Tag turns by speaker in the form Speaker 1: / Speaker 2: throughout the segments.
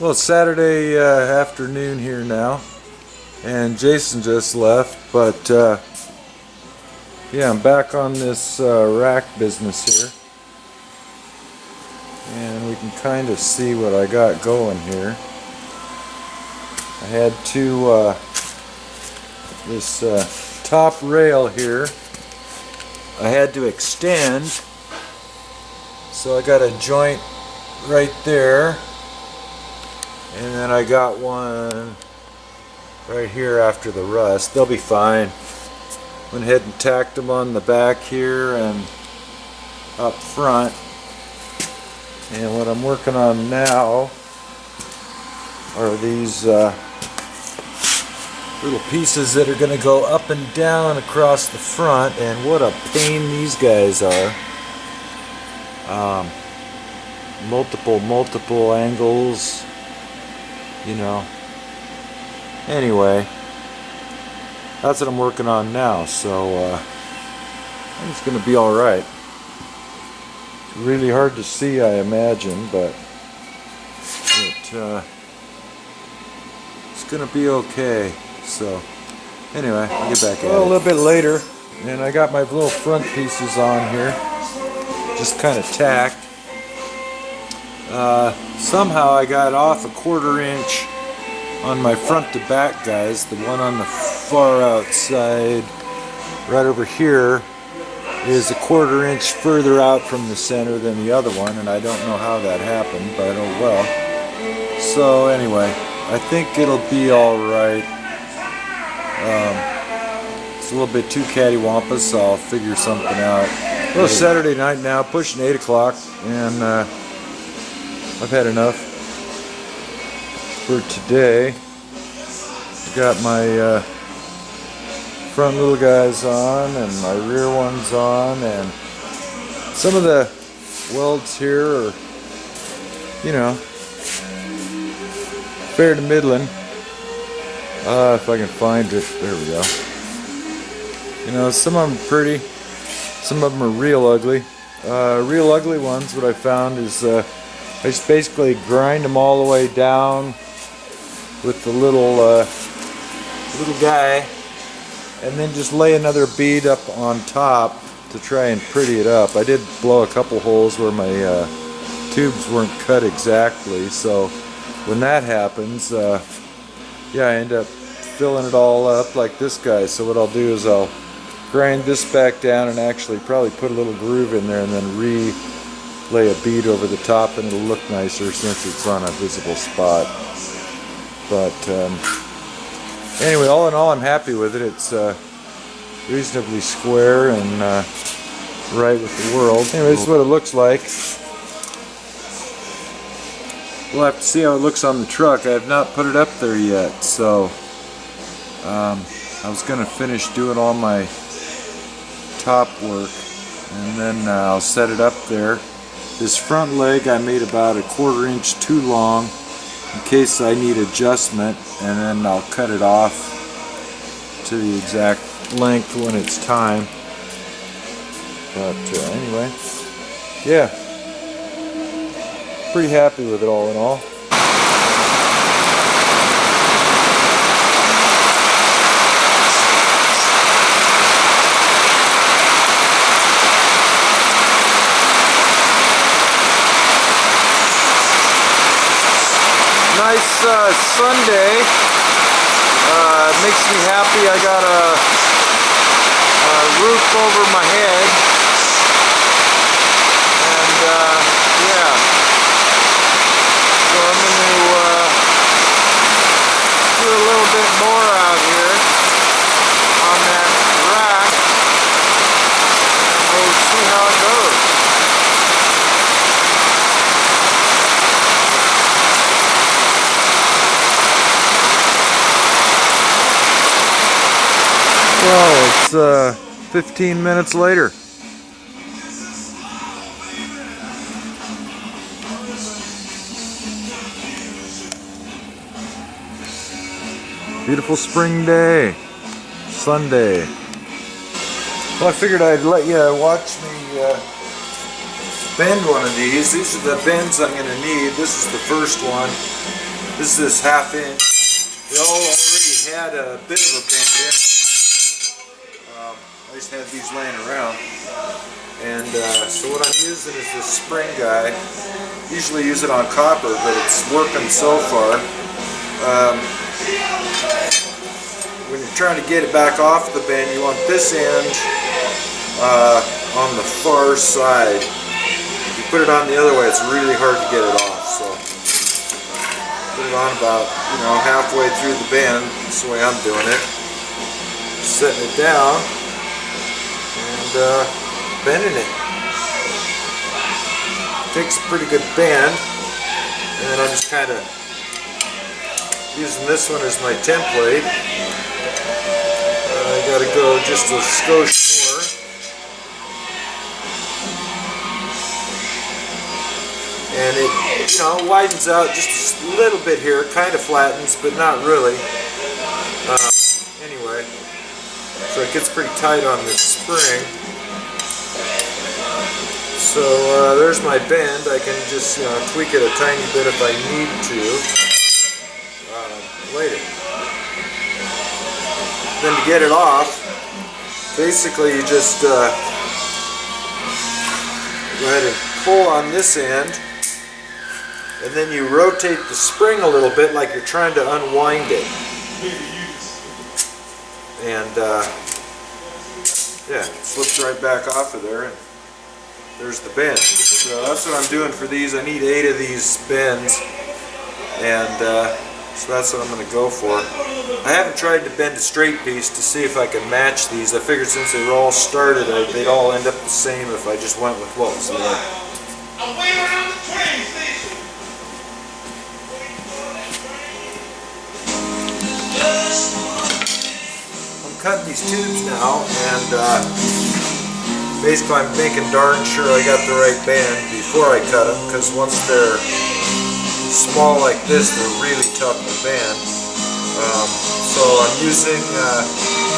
Speaker 1: Well, it's Saturday afternoon here now, and Jason just left, but yeah, I'm back on this rack business here, and we can kind of see what I got going here. I had to, this top rail here, I had to extend, so I got a joint right there. And then I got one right here after the rust. They'll be fine. Went ahead and tacked them on the back here and up front. And what I'm working on now are these little pieces that are going to go up and down across the front. And what a pain these guys are. Multiple angles. You know, anyway, that's what I'm working on now, so I think it's going to be alright. It's really hard to see, I imagine, but it's going to be okay. So anyway, I'll get back at it. A little bit later, and I got my little front pieces on here, just kind of tacked. Somehow I got off a 1/4 inch on my front to back guys. The one on the far outside right over here is a 1/4 inch further out from the center than the other one, and I don't know how that happened, but oh well. So anyway, I think it'll be alright. It's a little bit too cattywampus, so I'll figure something out. Well, it's Saturday night now, pushing 8 o'clock, and I've had enough for today. Got my front little guys on and my rear ones on, and some of the welds here are, you know, fair to middling. If I can find it, there we go. You know, some of them are pretty, some of them are real ugly. Real ugly ones, what I found is I just basically grind them all the way down with the little guy, and then just lay another bead up on top to try and pretty it up. I did blow a couple holes where my tubes weren't cut exactly, so when that happens, yeah, I end up filling it all up like this guy. So what I'll do is I'll grind this back down and actually probably put a little groove in there and then lay a bead over the top, and it'll look nicer since it's on a visible spot. But anyway, all in all, I'm happy with it. It's reasonably square and right with the world. Anyway, this is what it looks like. We'll have to see how it looks on the truck. I have not put it up there yet, so I was going to finish doing all my top work, and then I'll set it up there. This front leg I made about a 1/4 inch too long in case I need adjustment, and then I'll cut it off to the exact length when it's time. But anyway, yeah, pretty happy with it all in all. Nice Sunday. It makes me happy. I got a roof over my head, and yeah, so I'm going to do a little bit more out here on that rack, and we'll see how it goes. Well, it's 15 minutes later. Beautiful spring day, Sunday. Well, I figured I'd let you watch me bend one of these. These are the bends I'm going to need. This is the first one. This is this 1/2 inch. They all already had a bit of a bend in. I just had these laying around. And so what I'm using is this spring guy. Usually use it on copper, but it's working so far. When you're trying to get it back off the bend, you want this end on the far side. If you put it on the other way, it's really hard to get it off. So put it on about, halfway through the bend. That's the way I'm doing it. Setting it down and bending it. Takes a pretty good bend, and then I'm just kind of using this one as my template. I got to go just a skosh more. And it, widens out just a little bit here, kind of flattens, but not really. Anyway, so it gets pretty tight on this spring. So there's my bend. I can just tweak it a tiny bit if I need to later. Then to get it off, basically you just go ahead and pull on this end, and then you rotate the spring a little bit like you're trying to unwind it. And yeah, it slips right back off of there, and there's the bend. So that's what I'm doing for these. I need 8 of these bends, and so that's what I'm going to go for. I haven't tried to bend a straight piece to see if I can match these. I figured since they were all started, they'd all end up the same if I just went with what was there. I'm way around the train station. I'm cutting these tubes now, and basically I'm making darn sure I got the right bend before I cut them, because once they're small like this, they're really tough to bend. So I'm using,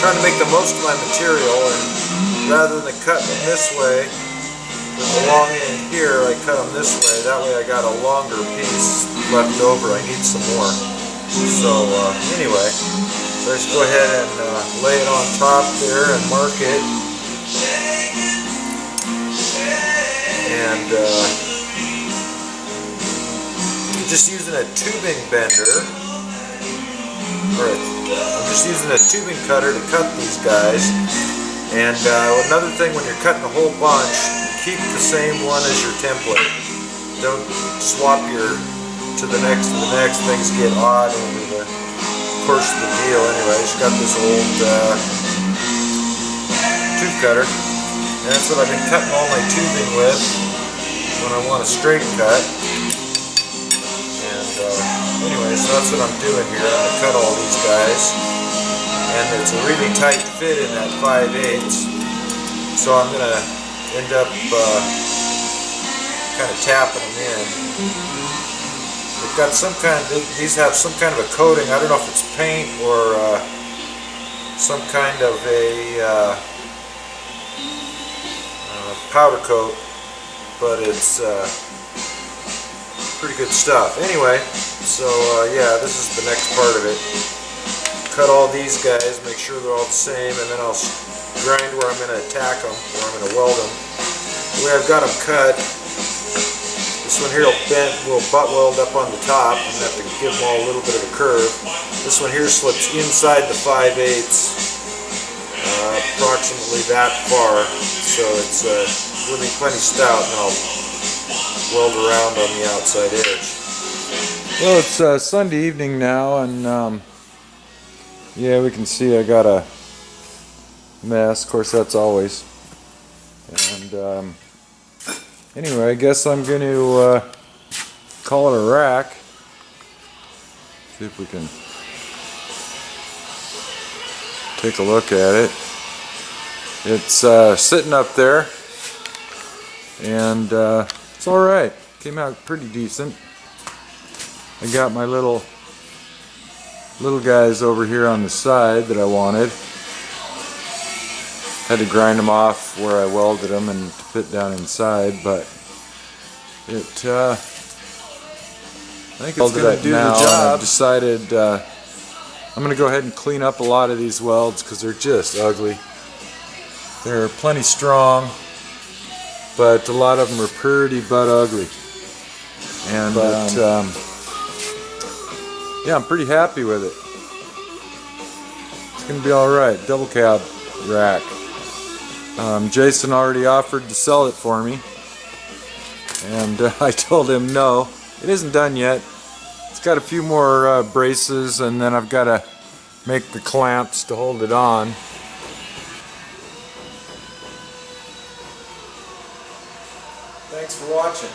Speaker 1: trying to make the most of my material, and rather than cutting them this way, with the long end here, I cut them this way. That way I got a longer piece left over. I need some more. So anyway, so I just go ahead and lay it on top there and mark it. And just using a tubing bender, or I'm just using a tubing cutter to cut these guys. And another thing, when you're cutting a whole bunch, keep the same one as your template. Don't swap your to the next. Things get odd over the course of the deal. Anyway, I just got this old tube cutter, and that's what I've been cutting all my tubing with when I want a straight cut. Anyway, so that's what I'm doing here. I'm going to cut all these guys, and it's a really tight fit in that 5/8, so I'm going to end up kind of tapping them in. They've got some kind of, these have some kind of a coating. I don't know if it's paint or some kind of a powder coat, but it's pretty good stuff. Anyway, so yeah, this is the next part of it. Cut all these guys, make sure they're all the same, and then I'll grind where I'm going to attack them, where I'm going to weld them. The way I've got them cut, this one here will butt weld up on the top. I'm going to have to give them all a little bit of a curve. This one here slips inside the 5/8, approximately that far, so it's really plenty stout, and I'll weld around on the outside edge. Well, it's Sunday evening now, and yeah, we can see I got a mess. Of course, that's always. And anyway, I guess I'm going to call it a rack. See if we can take a look at it. It's sitting up there, and it's alright. Came out pretty decent. I got my little guys over here on the side that I wanted. Had to grind them off where I welded them and to fit down inside, but it think it's going to do the job. I've decided I'm going to go ahead and clean up a lot of these welds because they're just ugly. They're plenty strong, but a lot of them are pretty butt ugly. And yeah, I'm pretty happy with it. It's going to be alright. Double cab rack. Jason already offered to sell it for me, and I told him no, it isn't done yet. It's got a few more braces, and then I've got to make the clamps to hold it on. Thanks for watching.